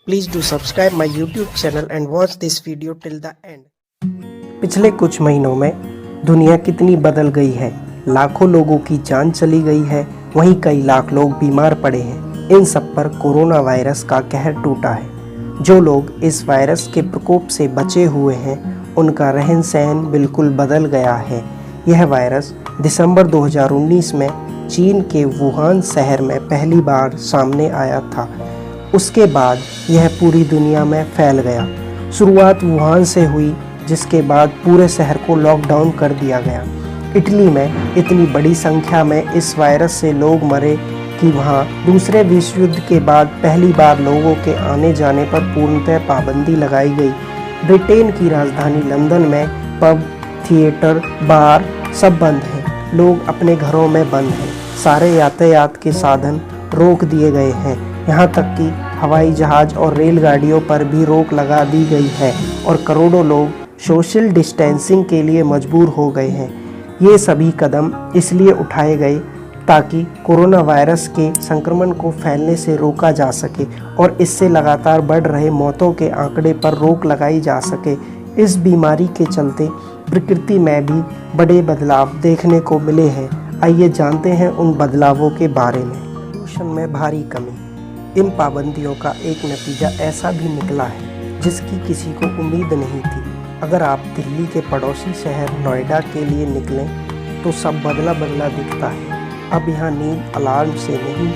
Please do subscribe my YouTube channel and watch this video till the end. पिछले कुछ महीनों में दुनिया कितनी बदल गई है। लाखों लोगों की जान चली गई है, वहीं कई लाख लोग बीमार पड़े हैं। इन सब पर कोरोना वायरस का कहर टूटा है। जो लोग इस वायरस के प्रकोप से बचे हुए हैं, उनका रहन सहन बिल्कुल बदल गया है। यह वायरस दिसंबर 2019 में चीन के वुहान शहर में पहली बार सामने आया था। उसके बाद यह पूरी दुनिया में फैल गया। शुरुआत वुहान से हुई, जिसके बाद पूरे शहर को लॉकडाउन कर दिया गया। इटली में इतनी बड़ी संख्या में इस वायरस से लोग मरे कि वहां दूसरे विश्व युद्ध के बाद पहली बार लोगों के आने जाने पर पूर्णतः पाबंदी लगाई गई। ब्रिटेन की राजधानी लंदन में पब, थिएटर, बार सब बंद हैं। लोग अपने घरों में बंद हैं। सारे यातायात के साधन रोक दिए गए हैं। यहाँ तक कि हवाई जहाज और रेलगाड़ियों पर भी रोक लगा दी गई है और करोड़ों लोग सोशल डिस्टेंसिंग के लिए मजबूर हो गए हैं। ये सभी कदम इसलिए उठाए गए ताकि कोरोना वायरस के संक्रमण को फैलने से रोका जा सके और इससे लगातार बढ़ रहे मौतों के आंकड़े पर रोक लगाई जा सके। इस बीमारी के चलते प्रकृति में भी बड़े बदलाव देखने को मिले हैं। आइए जानते हैं उन बदलावों के बारे में। प्रदूषण में भारी कमी। इन पाबंदियों का एक नतीजा ऐसा भी निकला है जिसकी किसी को उम्मीद नहीं थी। अगर आप दिल्ली के पड़ोसी शहर नोएडा के लिए निकलें तो सब बदला बदला दिखता है। अब यहाँ नींद अलार्म से नहीं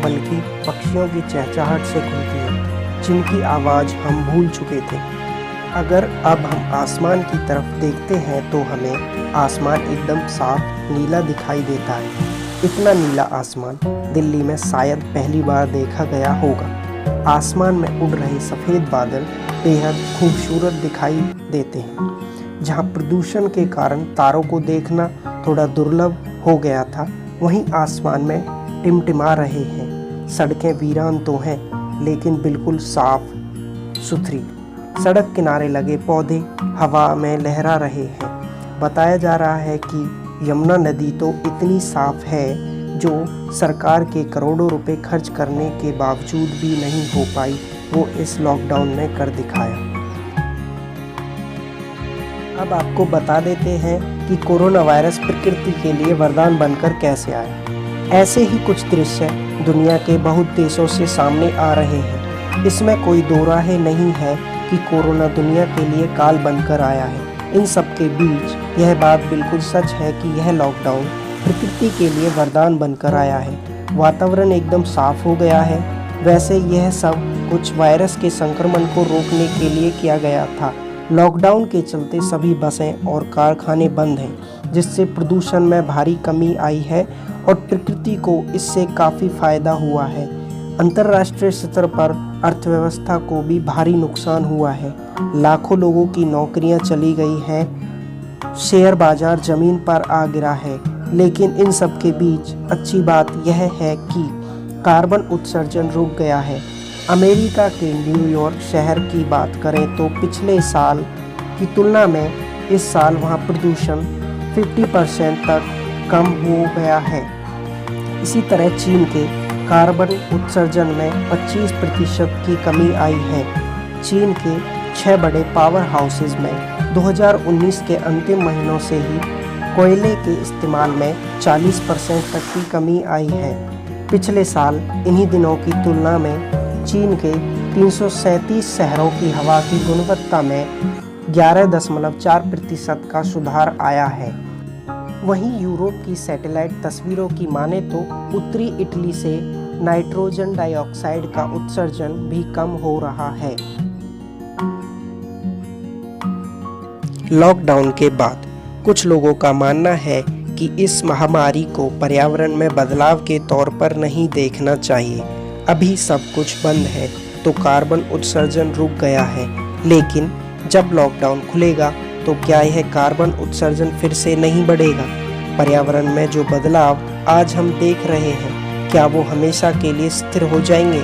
बल्कि पक्षियों की चहचहाहट से खुलती है, जिनकी आवाज़ हम भूल चुके थे। अगर अब हम आसमान की तरफ देखते हैं तो हमें आसमान एकदम साफ नीला दिखाई देता है। इतना नीला आसमान दिल्ली में शायद पहली बार देखा गया होगा। आसमान में उड़ रहे सफ़ेद बादल बेहद खूबसूरत दिखाई देते हैं। जहां प्रदूषण के कारण तारों को देखना थोड़ा दुर्लभ हो गया था, वहीं आसमान में टिमटिमा रहे हैं। सड़कें वीरान तो हैं, लेकिन बिल्कुल साफ सुथरी। सड़क किनारे लगे पौधे हवा में लहरा रहे हैं। बताया जा रहा है कि यमुना नदी तो इतनी साफ है जो सरकार के करोड़ों रुपए खर्च करने के बावजूद भी नहीं हो पाई, वो इस लॉकडाउन में कर दिखाया। अब आपको बता देते हैं कि कोरोना वायरस प्रकृति के लिए वरदान बनकर कैसे आया। ऐसे ही कुछ दृश्य दुनिया के बहुत देशों से सामने आ रहे हैं। इसमें कोई दो राहें नहीं है कि कोरोना दुनिया के लिए काल बनकर आया है। इन सब के बीच यह बात बिल्कुल सच है कि यह लॉकडाउन प्रकृति के लिए वरदान बनकर आया है। वातावरण एकदम साफ हो गया है। वैसे यह सब कुछ वायरस के संक्रमण को रोकने के लिए किया गया था। लॉकडाउन के चलते सभी बसें और कारखाने बंद हैं, जिससे प्रदूषण में भारी कमी आई है और प्रकृति को इससे काफ़ी फायदा हुआ है। अंतर्राष्ट्रीय स्तर पर अर्थव्यवस्था को भी भारी नुकसान हुआ है। लाखों लोगों की नौकरियां चली गई हैं। शेयर बाजार जमीन पर आ गिरा है। लेकिन इन सब के बीच अच्छी बात यह है कि कार्बन उत्सर्जन रुक गया है। अमेरिका के न्यूयॉर्क शहर की बात करें तो पिछले साल की तुलना में इस साल वहां प्रदूषण 50% तक कम हो गया है। इसी तरह चीन के कार्बन उत्सर्जन में 25% की कमी आई है। चीन के 6 बड़े पावर हाउसेज में 2019 के अंतिम महीनों से ही कोयले के इस्तेमाल में 40% तक की कमी आई है। पिछले साल इन्हीं दिनों की तुलना में चीन के 337 शहरों की हवा की गुणवत्ता में 11.4% का सुधार आया है। वहीं यूरोप की सैटेलाइट तस्वीरों की माने तो उत्तरी इटली से नाइट्रोजन डाइऑक्साइड का उत्सर्जन भी कम हो रहा है। लॉकडाउन के बाद कुछ लोगों का मानना है कि इस महामारी को पर्यावरण में बदलाव के तौर पर नहीं देखना चाहिए। अभी सब कुछ बंद है तो कार्बन उत्सर्जन रुक गया है, लेकिन जब लॉकडाउन खुलेगा तो क्या यह कार्बन उत्सर्जन फिर से नहीं बढ़ेगा? पर्यावरण में जो बदलाव आज हम देख रहे हैं, क्या वो हमेशा के लिए स्थिर हो जाएंगे?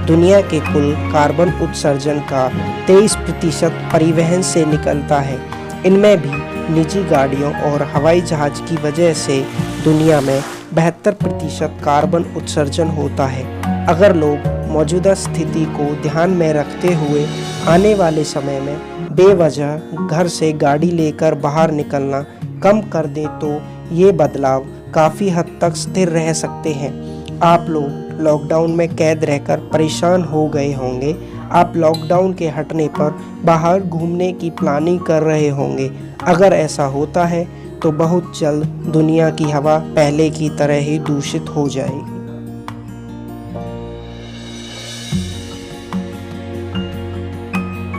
दुनिया के कुल कार्बन उत्सर्जन का 23% परिवहन से निकलता है। इनमें भी निजी गाड़ियों और हवाई जहाज की वजह से दुनिया में 72% कार्बन उत्सर्जन होता है। अगर लोग मौजूदा स्थिति को ध्यान में रखते हुए आने वाले समय में बेवजह घर से गाड़ी लेकर बाहर निकलना कम कर दें तो ये बदलाव काफ़ी हद तक स्थिर रह सकते हैं। आप लोग लॉकडाउन में कैद रहकर परेशान हो गए होंगे। आप लॉकडाउन के हटने पर बाहर घूमने की प्लानिंग कर रहे होंगे। अगर ऐसा होता है तो बहुत जल्द दुनिया की हवा पहले की तरह ही दूषित हो जाएगी।